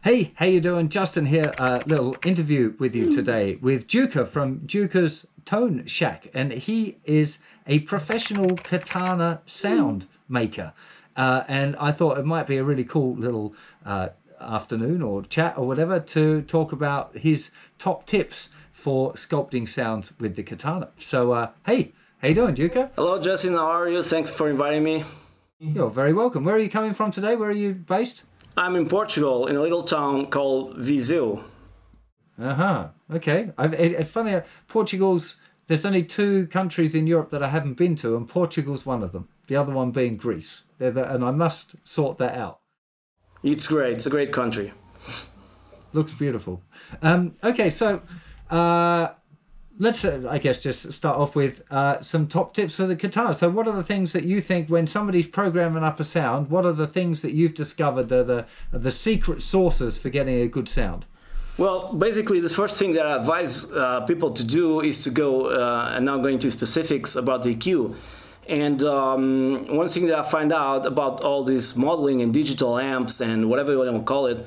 Hey, how you doing? Justin here. A little interview with you today with Jukka from Juca's Tone Shack, and he is a professional katana sound maker. And I thought it might be a really cool little afternoon or chat or whatever to talk about his top tips for sculpting sounds with the katana. So, hey, how you doing, Jukka? Hello, Justin. How are you? Thanks for inviting me. You're very welcome. Where are you coming from today? Where are you based? I'm in Portugal, in a little town called Viseu. Okay. It's funny. Portugal's. There's only two countries in Europe that I haven't been to, and Portugal's one of them. The other one being Greece. And I must sort that out. It's great. It's a great country. Looks beautiful. Okay, so let's, I guess, just start off with some top tips for the guitar. So what are the things that you think when somebody's programming up a sound, what are the things that you've discovered are the secret sources for getting a good sound? Well, basically, the first thing that I advise people to do is to go, and now going into specifics about the EQ. And one thing that I find out about all this modeling and digital amps and whatever you want to call it,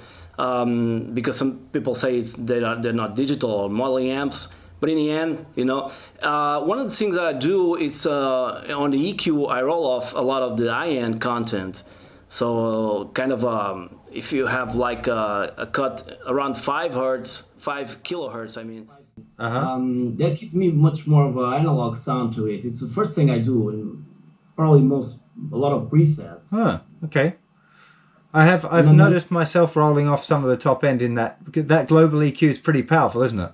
because some people say they're not digital or modeling amps, but in the end, one of the things that I do is on the EQ, I roll off a lot of the high-end content. So kind of if you have like a cut around 5 kilohertz, I mean. That gives me much more of an analog sound to it. It's the first thing I do, and probably a lot of presets. Okay. I've noticed myself rolling off some of the top end in that global EQ is pretty powerful, isn't it?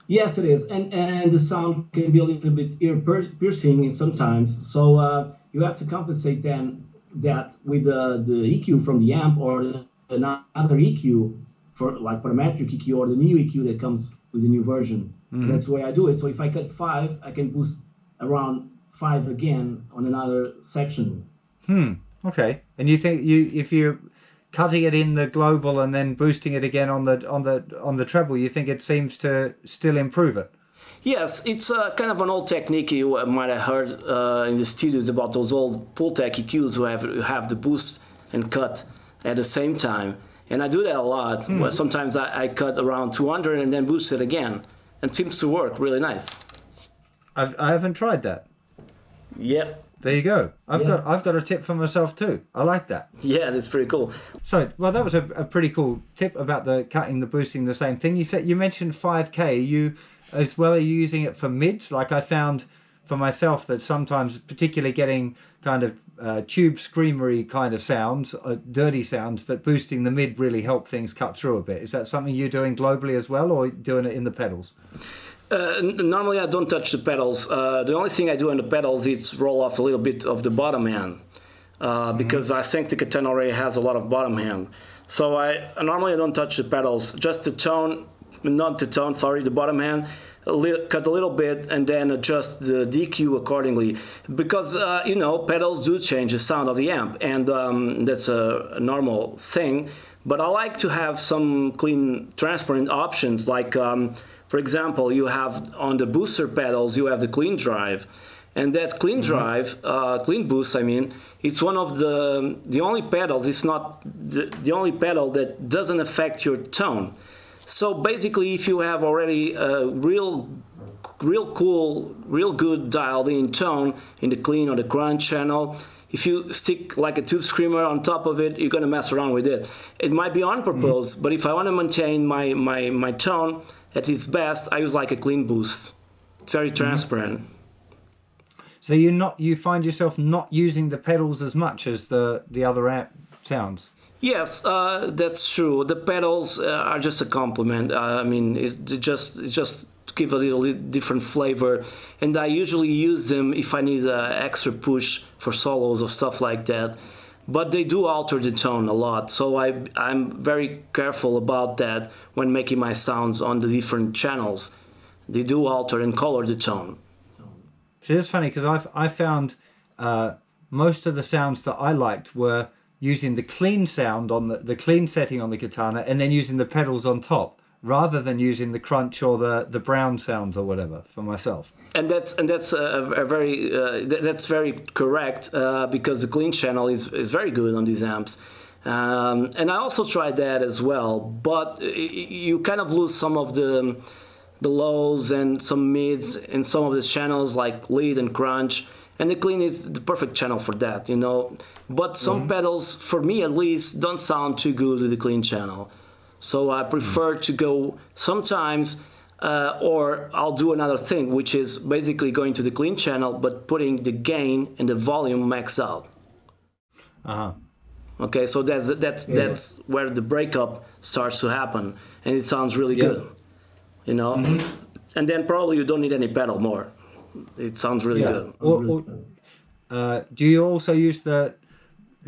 Yes, it is, and the sound can be a little bit ear piercing sometimes. So you have to compensate then that with the EQ from the amp or another EQ for like parametric EQ or the new EQ that comes with the new version. Mm-hmm. That's the way I do it. So if I cut 5, I can boost around 5 again on another section. Okay. And you think if you're cutting it in the global and then boosting it again on the treble, you think it seems to still improve it? Yes, it's kind of an old technique you might have heard in the studios about those old Pultec EQs who have the boost and cut at the same time. And I do that a lot. Mm-hmm. Sometimes I cut around 200 and then boost it again. And it seems to work really nice. I haven't tried that. Yep. There you go. I've got a tip for myself too. I like that. Yeah, that's pretty cool. So, well, that was a pretty cool tip about the cutting, the boosting, the same thing. You mentioned 5K. Are you using it for mids? Like I found for myself that sometimes, particularly getting kind of tube screamery kind of sounds, dirty sounds, that boosting the mid really help things cut through a bit. Is that something you're doing globally as well, or doing it in the pedals? Normally I don't touch the pedals. The only thing I do on the pedals is roll off a little bit of the bottom end because I think the Katana already has a lot of bottom end. So I normally don't touch the pedals, just the bottom end. Cut a little bit and then adjust the DQ accordingly because pedals do change the sound of the amp, and that's a normal thing. But I like to have some clean, transparent options. Like for example, you have on the booster pedals you have the clean drive, and that clean drive, clean boost, I mean, it's one of the only pedals. It's not the only pedal that doesn't affect your tone. So basically, if you have already a real cool, real good dialed in tone in the clean or the crunch channel, if you stick like a tube screamer on top of it, you're going to mess around with it. It might be on purpose, but if I want to maintain my tone at its best, I use like a clean boost. It's very transparent. So you find yourself not using the pedals as much as the other amp sounds? Yes, that's true. The pedals are just a compliment. I mean, it just to give a little different flavor. And I usually use them if I need an extra push for solos or stuff like that. But they do alter the tone a lot. So I'm very careful about that when making my sounds on the different channels. They do alter and color the tone. So it's funny because I found most of the sounds that I liked were using the clean sound on the clean setting on the Katana and then using the pedals on top rather than using the crunch or the brown sounds or whatever for myself. And that's very correct because the clean channel is very good on these amps. And I also tried that as well, but you kind of lose some of the lows and some mids in some of the channels like lead and crunch, and the clean is the perfect channel for that, you know. But some pedals, for me at least, don't sound too good with the clean channel. So I prefer to go sometimes, or I'll do another thing, which is basically going to the clean channel, but putting the gain and the volume max out. Okay, so that's where the breakup starts to happen, and it sounds really good, you know. And then probably you don't need any pedal more. It sounds really good. Do you also use the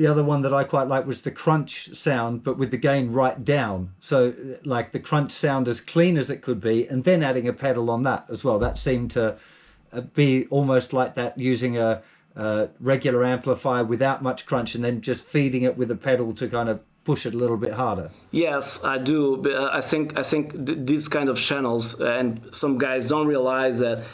other one that I quite like was the crunch sound, but with the gain right down. So like the crunch sound as clean as it could be, and then adding a pedal on that as well. That seemed to be almost like that, using a regular amplifier without much crunch, and then just feeding it with a pedal to kind of push it a little bit harder. Yes, I do. I think these kind of channels, and some guys don't realize that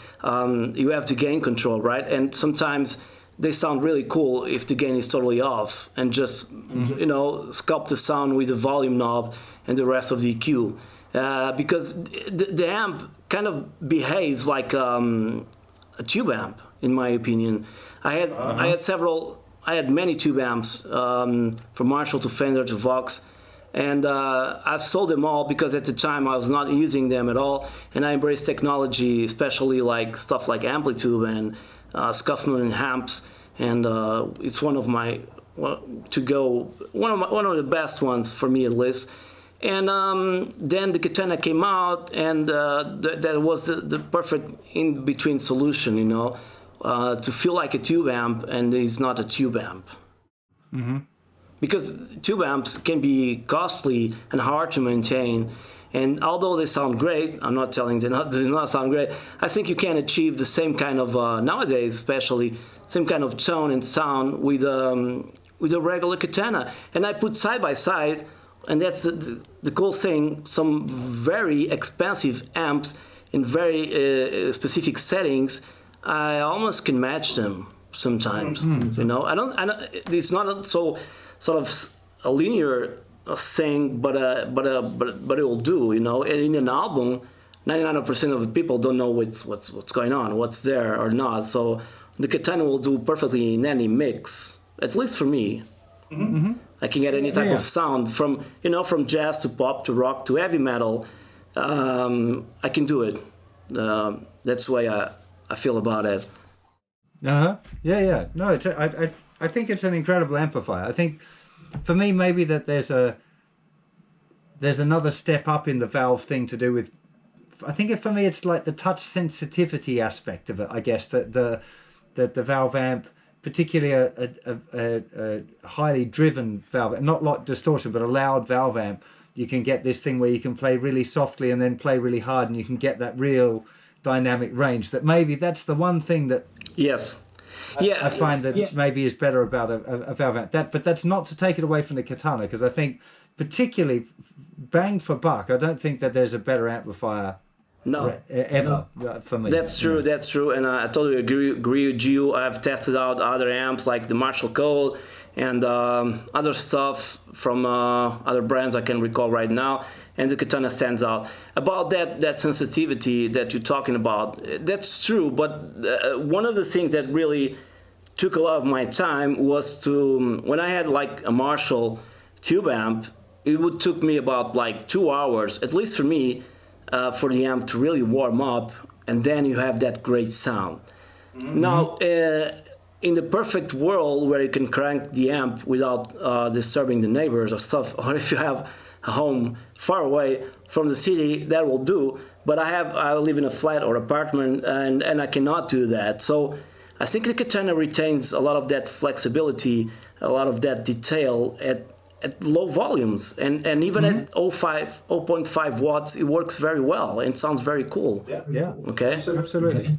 you have the gain control, right? And sometimes they sound really cool if the gain is totally off, and just you know, sculpt the sound with the volume knob and the rest of the EQ, because the amp kind of behaves like a tube amp, in my opinion. I had many tube amps, from Marshall to Fender to Vox, and I've sold them all because at the time I was not using them at all, and I embraced technology, especially like stuff like Amplitude and Scuffman amps, and it's one of my one of the best ones for me at least. And then the Katana came out, and that was the perfect in between solution, you know. To feel like a tube amp, and it's not a tube amp. Because tube amps can be costly and hard to maintain, and although they sound great, I'm not telling they do not sound great, I think you can achieve the same kind of, nowadays especially, same kind of tone and sound with a regular Katana. And I put side by side, and that's the cool thing, some very expensive amps in very specific settings. I almost can match them sometimes. You know, I don't. It's not so sort of a linear thing, but it will do. You know, and in an album, 99% of the people don't know what's going on, what's there or not. So the Katana will do perfectly in any mix. At least for me, I can get any type of sound from jazz to pop to rock to heavy metal. I can do it. That's the way I feel about it. No, it's I think it's an incredible amplifier. I think for me maybe that there's another step up in the valve thing to do with, I think for me it's like the touch sensitivity aspect of it, I guess, that the valve amp, particularly a highly driven valve, not like distortion but a loud valve amp, you can get this thing where you can play really softly and then play really hard, and you can get that real dynamic range. That maybe that's the one thing that I find that maybe is better about a valve amp. But that's not to take it away from the Katana, because I think particularly bang for buck, I don't think that there's a better amplifier ever for me. That's true, and I totally agree with you. I've tested out other amps like the Marshall Code and other stuff from other brands I can recall right now, and the Katana stands out. About that sensitivity that you're talking about, that's true, but one of the things that really took a lot of my time was to, when I had like a Marshall tube amp, it would took me about like 2 hours, at least for me, for the amp to really warm up, and then you have that great sound. Now, in the perfect world where you can crank the amp without disturbing the neighbors or stuff, or if you have a home far away from the city, that will do. But I live in a flat or apartment, and I cannot do that. So I think the Katana retains a lot of that flexibility, a lot of that detail at low volumes, and even at 0.5 watts, it works very well and sounds very cool. Yeah. Okay. Absolutely.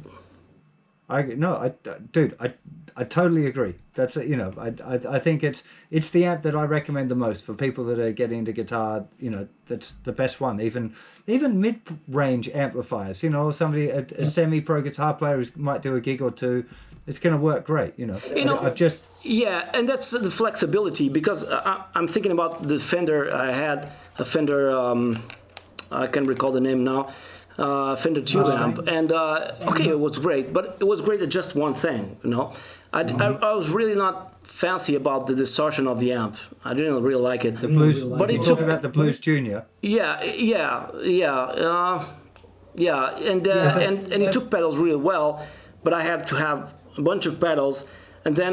I totally agree. That's I think it's the amp that I recommend the most for people that are getting into guitar. You know, that's the best one. Even mid-range amplifiers. You know, somebody a semi-pro guitar player who might do a gig or two it's going to work great. I've just Yeah, and that's the flexibility, because I'm thinking about the Fender I had, a Fender, I can't recall the name now, Fender tube amp, and okay, it was great, but it was great at just one thing, I was really not fancy about the distortion of the amp. I didn't really like it. the blues, but you it talk took about the Blues Junior. yeah, and it took pedals really well, but I had to have a bunch of pedals, and then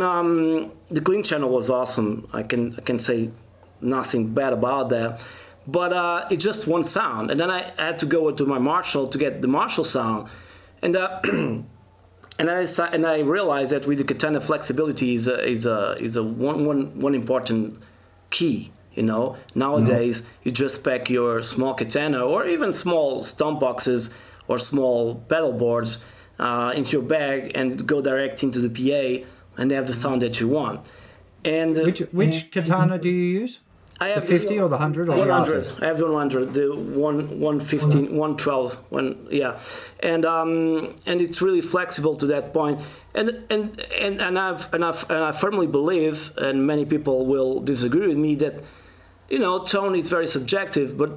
the clean channel was awesome. I can say nothing bad about that, but it's just one sound, and then I had to go to my Marshall to get the Marshall sound, and and I realized that with the Katana, flexibility is a one important key. Nowadays you just pack your small Katana or even small stomp boxes or small pedal boards into your bag and go direct into the PA and have the sound that you want. And Which Katana do you use? I have the 50 or the 100 or 100. the I have the 100, the 115, 112, and it's really flexible to that point. And I firmly believe, and many people will disagree with me, that tone is very subjective, but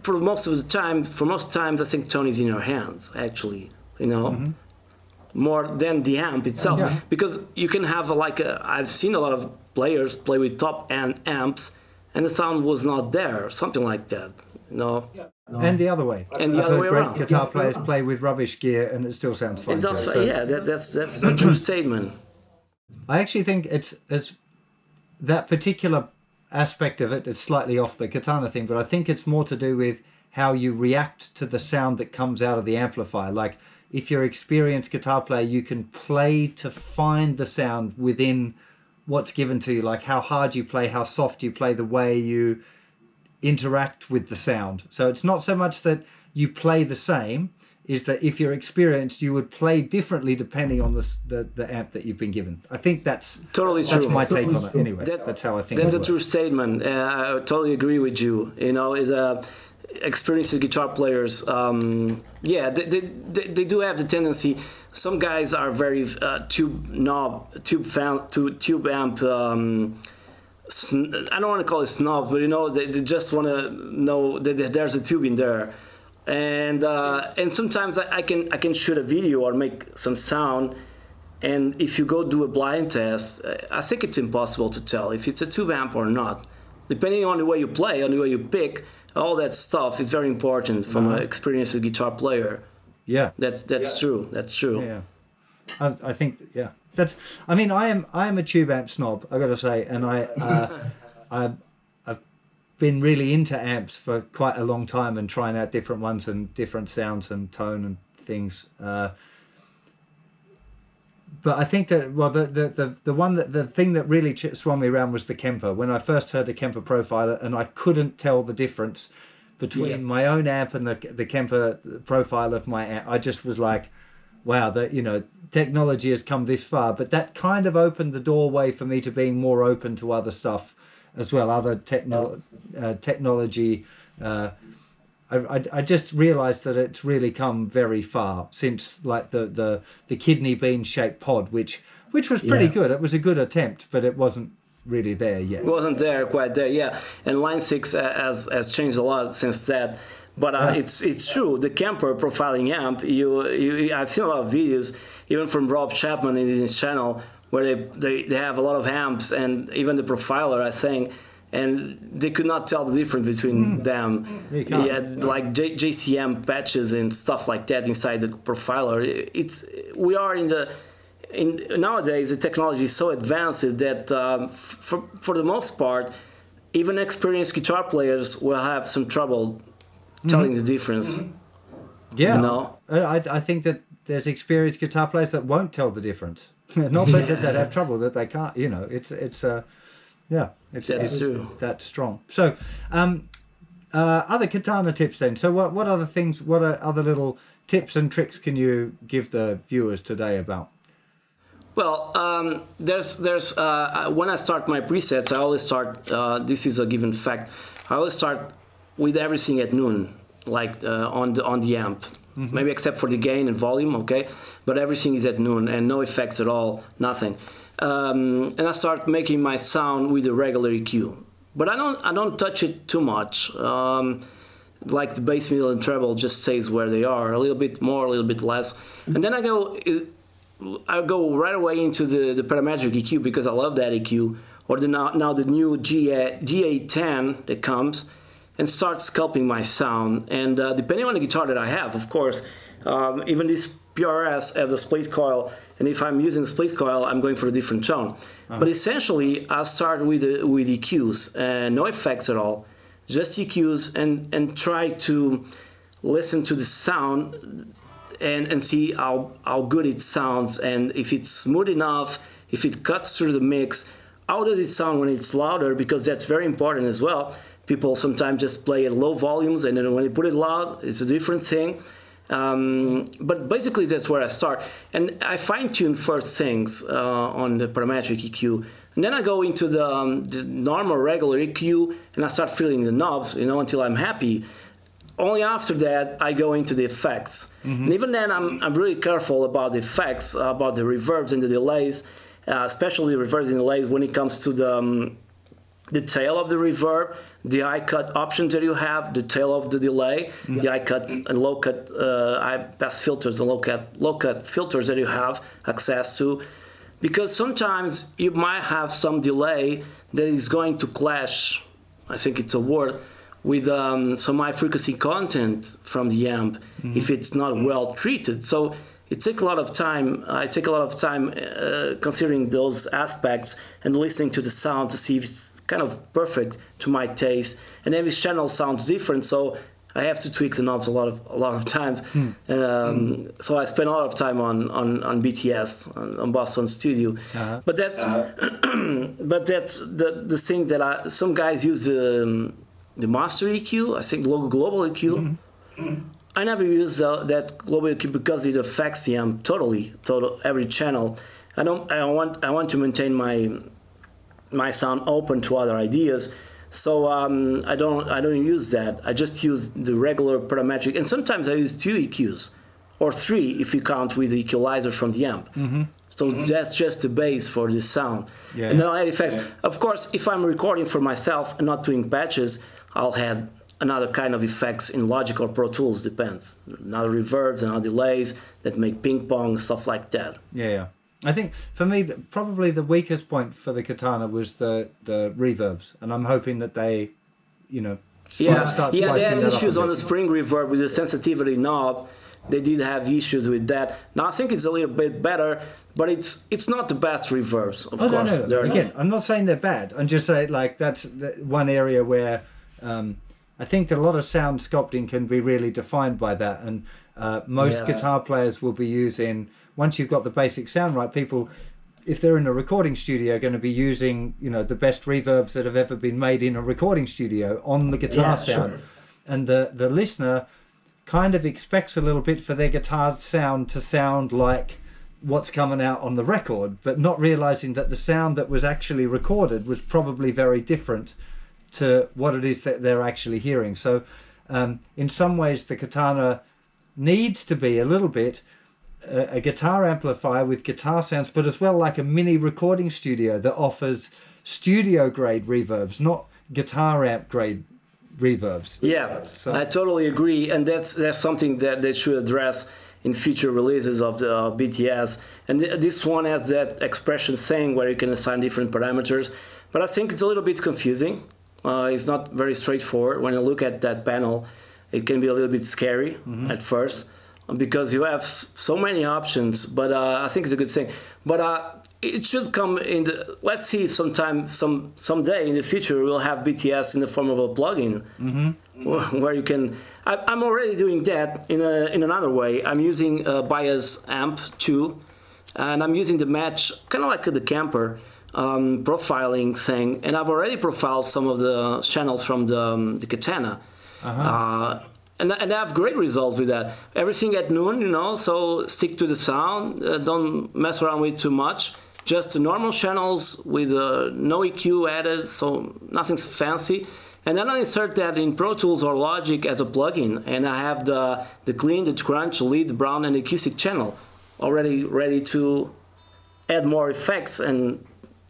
for most times, I think tone is in your hands, actually, more than the amp itself. Yeah. Because you can have I've seen a lot of players play with top-end amps, and the sound was not there, something like that, Yeah. And the other way. And the I've other heard way great around. guitar players play with rubbish gear and it still sounds fine. It does, too, so. yeah, that's the true statement. I actually think it's that particular aspect of it. It's slightly off the Katana thing, but I think it's more to do with how you react to the sound that comes out of the amplifier. Like if you're an experienced guitar player, you can play to find the sound within what's given to you, like how hard you play, how soft you play, the way you interact with the sound. So it's not so much that you play the same, is that if you're experienced, you would play differently depending on the amp that you've been given. I think that's totally that's true. my take on it anyway. That's how I think That's it a works. true statement. I totally agree with you. Experienced guitar players, they do have the tendency. Some guys are very tube amp. I don't want to call it snob, but they just want to know that there's a tube in there, and sometimes I can shoot a video or make some sound, and if you go do a blind test, I think it's impossible to tell if it's a tube amp or not, depending on the way you play, on the way you pick. All that stuff is very important from an experienced guitar player. Yeah, That's true. That's true. yeah. I think that's. I mean, I am a tube amp snob. I got to say, and I've been really into amps for quite a long time and trying out different ones and different sounds and tone and things. But I think that the thing that really swung me around was the Kemper. When I first heard the Kemper Profiler, and I couldn't tell the difference between my own amp and the Kemper profile of my amp. I just was like, wow, technology has come this far. But that kind of opened the doorway for me to being more open to other stuff as well, other technology. I just realised that it's really come very far since like the kidney bean shaped pod, which was pretty good. It was a good attempt, but it wasn't really there yet. It wasn't there, quite there, yeah. And Line 6 has changed a lot since that. But it's true. The Kemper profiling amp, I've seen a lot of videos, even from Rob Chapman in his channel, where they have a lot of amps and even the profiler, I think. And they could not tell the difference between them. Yeah, like JCM patches and stuff like that inside the profiler. We are nowadays the technology is so advanced that for the most part, even experienced guitar players will have some trouble telling the difference. Yeah, I think that there's experienced guitar players that won't tell the difference. Not that they have trouble, that they can't. It's true. That's strong. So, other Katana tips then. So, what other things? What other little tips and tricks can you give the viewers today about? Well, there's when I start my presets, I always start. This is a given fact. I always start with everything at noon, like on the amp. maybe except for the gain and volume, okay? But everything is at noon and no effects at all, nothing. And I start making my sound with a regular EQ. But I don't touch it too much. Like the bass, middle, and treble just stays where they are, a little bit more, a little bit less. And then I go right away into the parametric EQ because I love that EQ. Or now the new GA10 that comes, and start sculpting my sound. And depending on the guitar that I have, of course, even this PRS have the split coil, and if I'm using the split coil, I'm going for a different tone. But essentially, I start with EQs, and no effects at all, just EQs, and try to listen to the sound and see how good it sounds, and if it's smooth enough, if it cuts through the mix. How does it sound when it's louder? Because that's very important as well. People sometimes just play at low volumes, and then when they put it loud, it's a different thing. But basically, that's where I start. And I fine-tune first things on the parametric EQ. And then I go into the normal, regular EQ, and I start filling the knobs, until I'm happy. Only after that, I go into the effects. And even then, I'm really careful about the effects, about the reverbs and the delays. Especially reverb and delays when it comes to the tail of the reverb, the high cut options that you have, the tail of the delay, the high cut and low cut, high pass filters and low cut filters that you have access to, because sometimes you might have some delay that is going to clash, I think it's a word, with some high frequency content from the amp if it's not well treated. So it takes a lot of time. I take a lot of time considering those aspects and listening to the sound to see if it's kind of perfect to my taste. And every channel sounds different, so I have to tweak the knobs a lot of times. So I spend a lot of time on BTS, on Boston Studio. But that's the thing that some guys use the master EQ. I think global EQ. I never use that global EQ because it affects the amp totally every channel. I want to maintain my sound open to other ideas, so I don't use that. I just use the regular parametric, and sometimes I use 2 EQs or 3 if you count with the equalizer from the amp. So that's just the base for the sound. And then I add effects. Of course, if I'm recording for myself and not doing patches, I'll add another kind of effects in Logic or Pro Tools, depends. Another reverbs and other delays that make ping pong, stuff like that. Yeah. I think for me, probably the weakest point for the Katana was the reverbs, and I'm hoping that they, start they had that issues up on the spring reverb with the sensitivity knob. They did have issues with that. Now I think it's a little bit better, but it's not the best reverbs, of course. No. Again, I'm not saying they're bad. I'm just saying that's one area where I think that a lot of sound sculpting can be really defined by that, and most guitar players will be using, once you've got the basic sound right, people, if they're in a recording studio, are going to be using the best reverbs that have ever been made in a recording studio on the guitar sound. Sure. And the listener kind of expects a little bit for their guitar sound to sound like what's coming out on the record, but not realizing that the sound that was actually recorded was probably very different to what it is that they're actually hearing. So in some ways the Katana needs to be a little bit a guitar amplifier with guitar sounds, but as well like a mini recording studio that offers studio grade reverbs, not guitar amp grade reverbs. So I totally agree, and that's something that they should address in future releases of the BTS. And this one has that expression thing where you can assign different parameters, but I think it's a little bit confusing. It's not very straightforward. When you look at that panel, it can be a little bit scary at first because you have so many options, but I think it's a good thing. But it should come in let's see, someday in the future we'll have BTS in the form of a plugin where you can. I'm already doing that in another way. I'm using Bias Amp 2, and I'm using the match, kind of like the Camper, profiling thing, and I've already profiled some of the channels from the Katana, and I have great results with that. Everything at noon, so stick to the sound, don't mess around with too much, just the normal channels with no EQ added, so nothing's fancy, And then I insert that in Pro Tools or Logic as a plugin, and I have the clean, the crunch, lead, brown, and acoustic channel already ready to add more effects and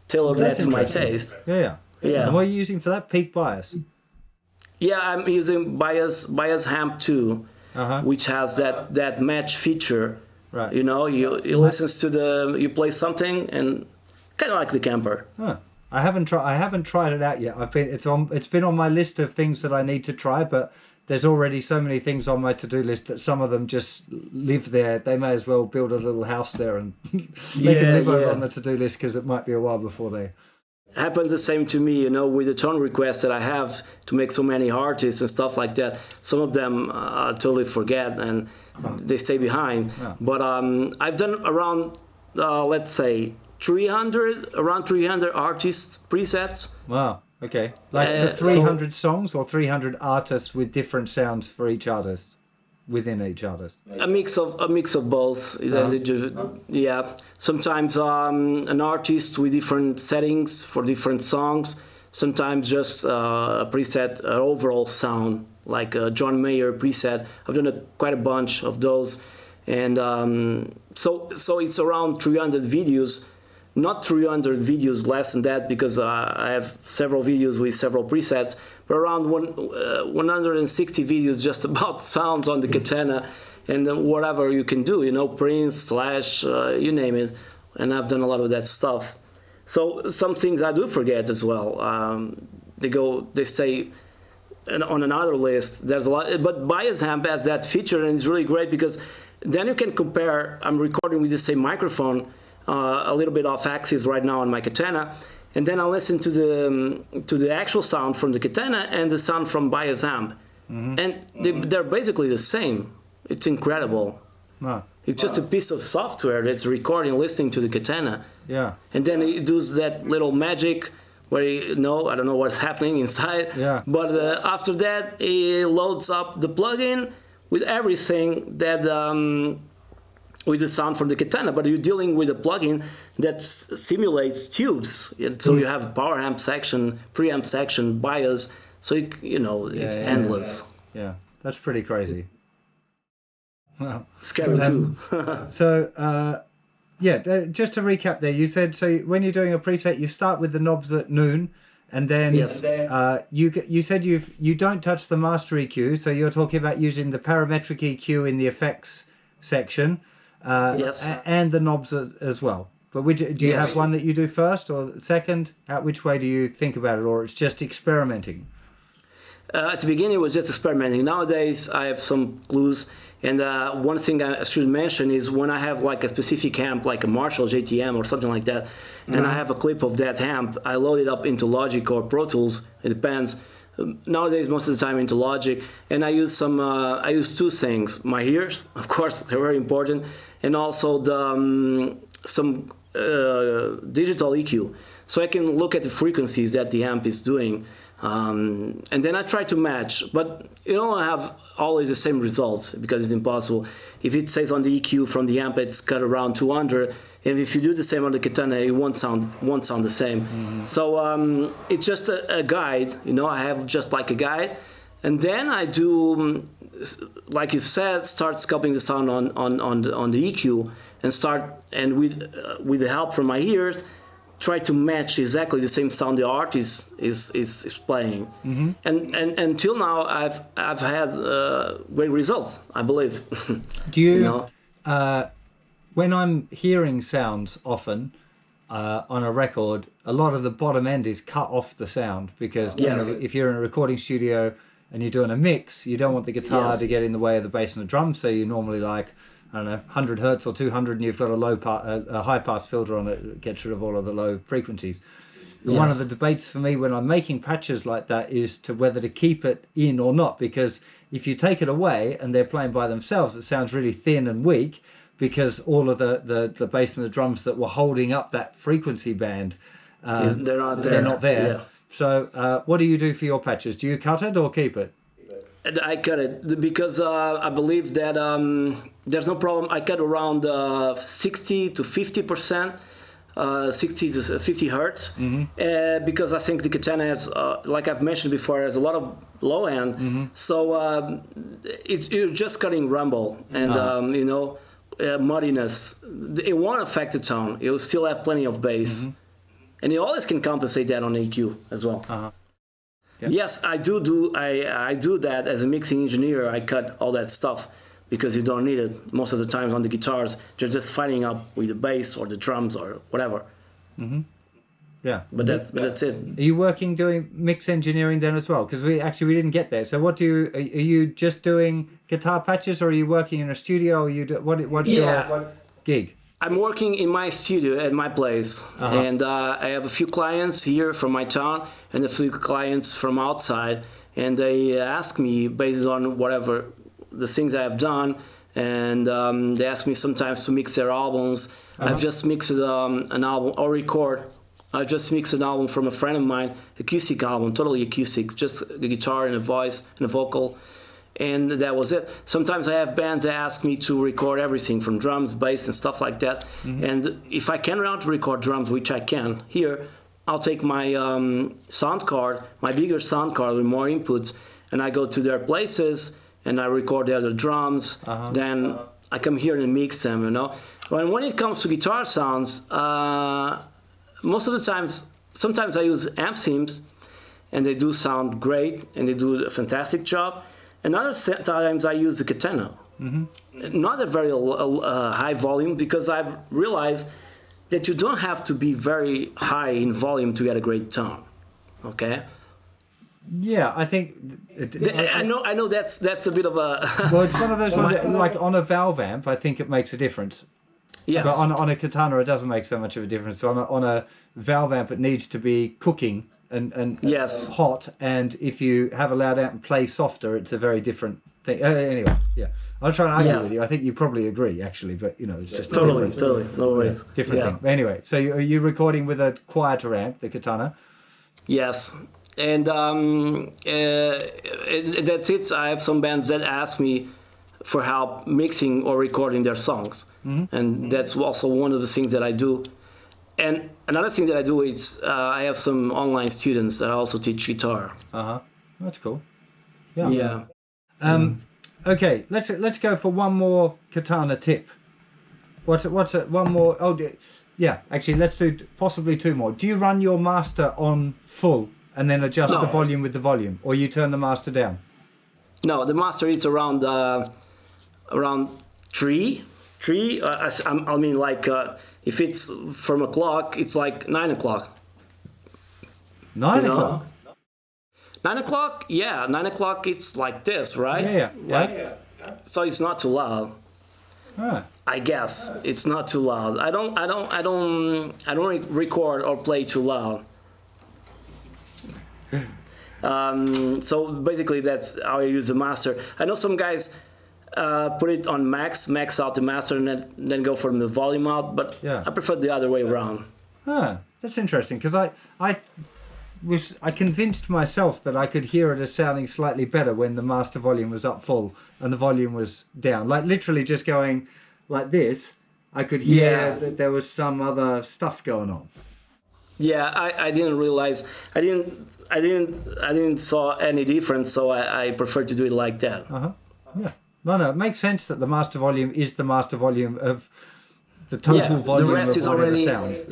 tailor that to my taste. Yeah. And what are you using for that? Peak bias? Yeah, I'm using bias amp 2, which has that match feature. Right. You know, you listens to you play something and kind of like the Camper. Huh. I haven't tried it out yet. It's been on my list of things that I need to try, but there's already so many things on my to-do list that some of them just live there. They may as well build a little house there and they can live over on the to-do list, because it might be a while before they... Happens the same to me, you know, with the tone requests that I have to make so many artists and stuff like that. Some of them I totally forget and they stay behind. But I've done around, let's say, around 300 artist presets. Wow. Okay. Like 300 songs or 300 artists with different sounds for each artist within each artist. A mix of both. Yeah. Sometimes an artist with different settings for different songs. Sometimes just a preset, an overall sound, like a John Mayer preset. I've done quite a bunch of those, and so it's around 300 videos. Not 300 videos, less than that, because I have several videos with several presets, but around 160 videos just about sounds on the Katana and whatever you can do, you know, Prince, Slash, you name it. And I've done a lot of that stuff. So some things I do forget as well. They say on another list, there's a lot, but Bias Amp has that feature, and it's really great because then you can compare. I'm recording with the same microphone, a little bit off axis right now on my Katana, and then I listen to the actual sound from the Katana and the sound from Bias Amp, and they're basically the same. It's incredible. Wow. It's just a piece of software that's recording, listening to the Katana. Yeah. And then it does that little magic where I don't know what's happening inside. Yeah. But after that, it loads up the plugin with everything that with the sound from the Katana. But you're dealing with a plugin that simulates tubes. So you have power amp section, preamp section, bias. So it's endless. Yeah, that's pretty crazy. Wow. Scary too. So, just to recap there, you said, so when you're doing a preset, you start with the knobs at noon, and then Yes. you said you don't touch the master EQ, so you're talking about using the parametric EQ in the effects section, Yes. and the knobs as well. But do you have one that you do first or second? Which way do you think about it, or it's just experimenting? At the beginning, it was just experimenting. Nowadays, I have some clues. And one thing I should mention is when I have like a specific amp, like a Marshall JTM or something like that, and I have a clip of that amp, I load it up into Logic or Pro Tools. It depends. Nowadays, most of the time into Logic, and I use two things: my ears, of course, they're very important, and also some digital EQ, so I can look at the frequencies that the amp is doing. And then I try to match, but you don't have always the same results because it's impossible. If it says on the EQ from the amp it's cut around 200, and if you do the same on the Katana, it won't sound the same. So it's just a guide, I have just like a guide, and then I do, like you said, start sculpting the sound on the EQ and with the help from my ears, try to match exactly the same sound the artist is playing, and until now I've had great results, I believe. Do you, when I'm hearing sounds often on a record, a lot of the bottom end is cut off the sound because if you're in a recording studio and you're doing a mix, you don't want the guitar to get in the way of the bass and the drums, so you normally like, I don't know, 100 hertz or 200, and you've got a high pass filter on it that gets rid of all of the low frequencies. Yes. One of the debates for me when I'm making patches like that is to whether to keep it in or not, because if you take it away and they're playing by themselves, it sounds really thin and weak because all of the bass and the drums that were holding up that frequency band, they're not there. Yeah. So what do you do for your patches? Do you cut it or keep it? I cut it because I believe that there's no problem. I cut around 60 to 50%. 60 to 50 hertz, because I think the Katana has, like I've mentioned before, has a lot of low end. So you're just cutting rumble and muddiness. It won't affect the tone. You'll still have plenty of bass, and you always can compensate that on EQ as well. Yep. Yes, I do that as a mixing engineer. I cut all that stuff because you don't need it most of the times on the guitars. You're just fighting up with the bass or the drums or whatever. Yeah, but that's it. Are you working doing mix engineering then as well? Because we didn't get there. So what are you just doing guitar patches, or are you working in a studio? Or what's your gig? I'm working in my studio at my place, and I have a few clients here from my town and a few clients from outside, and they ask me based on whatever the things I have done, and they ask me sometimes to mix their albums. I've just mixed an album or record. I just mixed an album from a friend of mine, acoustic album, totally acoustic, just a guitar and a voice and a vocal, and that was it. Sometimes I have bands that ask me to record everything from drums, bass, and stuff like that. And if I can learn to record drums, which I can here, I'll take my sound card, my bigger sound card with more inputs, and I go to their places and I record the other drums. Then I come here and mix them, you know. When it comes to guitar sounds, most of the times, sometimes I use amp teams, and they do sound great, and they do a fantastic job. And other times I use the Katana. Not a very high volume, because I've realized that you don't have to be very high in volume to get a great tone. Okay. Yeah, I think. I know that's a bit of a. Well, it's one of those ones that, like on a valve amp, I think it makes a difference. Yes. But on a Katana, it doesn't make so much of a difference. So on a valve amp, it needs to be cooking and yes. hot. And if you have a loud amp and play softer, it's a very different thing. Anyway, yeah. I'm trying to argue with you. I think you probably agree, actually. But, you know, it's just totally. No worries. Different thing. Anyway, so are you recording with a quieter amp, the Katana? Yes. And that's it. I have some bands that ask me for help mixing or recording their songs, and that's also one of the things that I do. And another thing that I do is I have some online students that I also teach guitar. That's cool. Yeah. Okay, let's go for one more Katana tip. One more? Oh, yeah. Actually, let's do possibly two more. Do you run your master on full and then adjust the volume with the volume, or you turn the master down? No, the master is around 3. I mean, like if it's from a clock, it's like 9 o'clock. 9 o'clock? 9 o'clock? Yeah, 9 o'clock. It's like this, right? Yeah. So it's not too loud. I guess it's not too loud. I don't record or play too loud. So basically that's how I use the master. I know some guys put it on max out the master, and then go from the volume out, but I prefer the other way around. That's interesting, because I convinced myself that I could hear it as sounding slightly better when the master volume was up full and the volume was down. Like literally just going like this, I could hear that there was some other stuff going on. Yeah, I didn't realize. I didn't saw any difference, so I prefer to do it like that. Yeah. No, it makes sense that the master volume is the master volume of the total volume the rest of whatever sounds.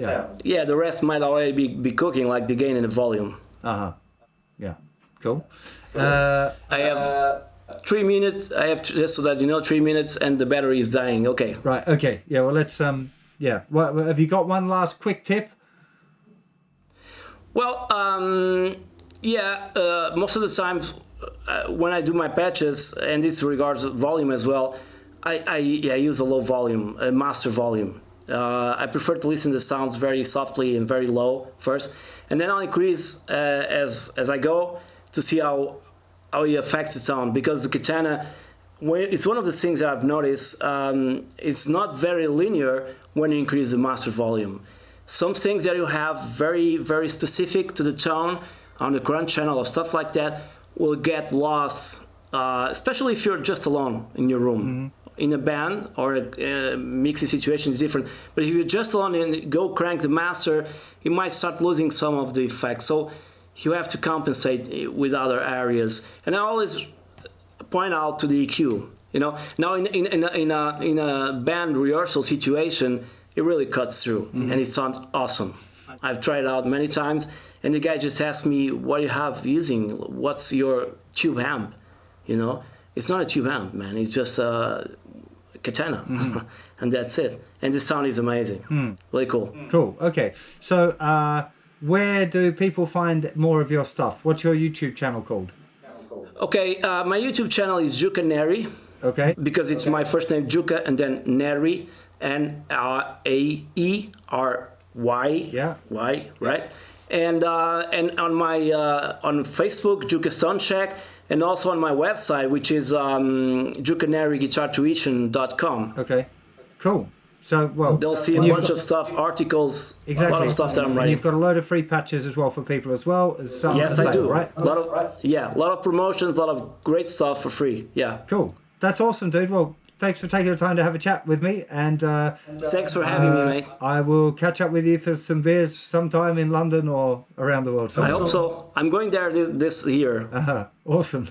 Yeah, the rest might already be cooking, like the gain and the volume. Yeah, cool. I have 3 minutes. I have, just so that you know, 3 minutes, and the battery is dying. Okay. Right. Okay. Yeah. Well, let's. Well, have you got one last quick tip? Well, most of the times when I do my patches, and this regards volume as well, I use a low volume, a master volume. I prefer to listen to sounds very softly and very low first, and then I'll increase as I go to see how it affects the sound. Because the Katana, it's one of the things that I've noticed. It's not very linear when you increase the master volume. Some things that you have very, very specific to the tone on the current channel or stuff like that will get lost, especially if you're just alone in your room. in a band or a mixing situation is different. But if you just on and go crank the master, you might start losing some of the effects. So you have to compensate with other areas. And I always point out to the EQ. Now in a band rehearsal situation, it really cuts through, and it sounds awesome. I've tried it out many times, and the guy just asked me, what you have using? What's your tube amp? It's not a tube amp, man. It's just a Katana, and that's it. And the sound is amazing. Really cool. Cool. Okay. So where do people find more of your stuff? What's your YouTube channel called? Okay, my YouTube channel is Juca Nery. Okay. Because it's my first name, Jukka, and then Nery, Naery. Yeah. Y, right? And on my on Facebook, Jukka Soundcheck, and also on my website, which is jucaneryguitartuition.com. Okay. Cool. So, well, they'll see a bunch of stuff, articles, exactly. A lot of stuff that I'm and writing. you've got a load of free patches as well for people as well. Yes, I do. Right? A lot of promotions, a lot of great stuff for free. Yeah. Cool. That's awesome, dude. Well, thanks for taking the time to have a chat with me. And thanks for having me, mate. I will catch up with you for some beers sometime in London or around the world. I hope so. I'm going there this year. Awesome.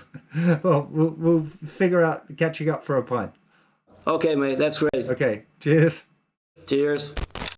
Well, we'll figure out catching up for a pint. Okay, mate. That's great. Okay. Cheers. Cheers.